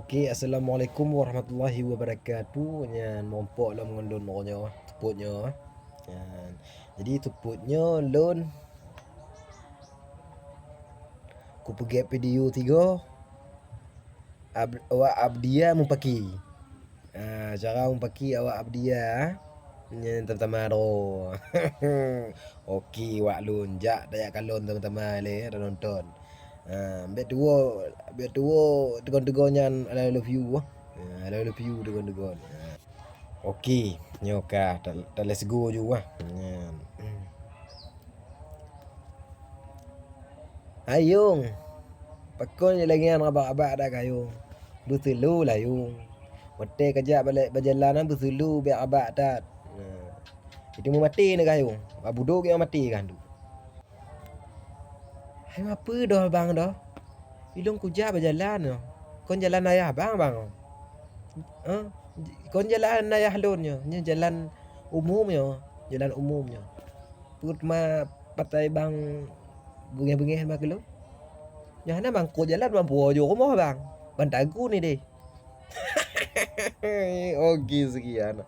Okey, assalamualaikum warahmatullahi wabarakatuh. Nyan mompok lah mengundun orangnya, teputnya. Nyan. Jadi teputnya lon ku pergi video 3 awak abdia mempaki. Cara mempaki awak abdia. Nyan pertama do. Okey, wak lun jak dayak kalon teman-teman le dah nonton. Bet dua tegon-tegon nyan I love you. I love you tegon-tegon. Okey, nyoka tak let's go je wah. Ayung. Pakon je lagi an abak-abak dah kayung. Berselu lah yung. Mati kejap balik berjalanan berselu biar abak tat. Itu mau mati ni kayung. Buduk yang mati kan tu. Hai apa dah bang dah? Ilung kujak berjalan no. Kon jalan ayah bang. Kon jalan ayah lunnya, nya jalan umumnya, Put ma patai bang bungeh-bungeh mak lu. Nyana bang ko jalan bang pujo rumah bang. Bantagu ni deh. Okey sekian.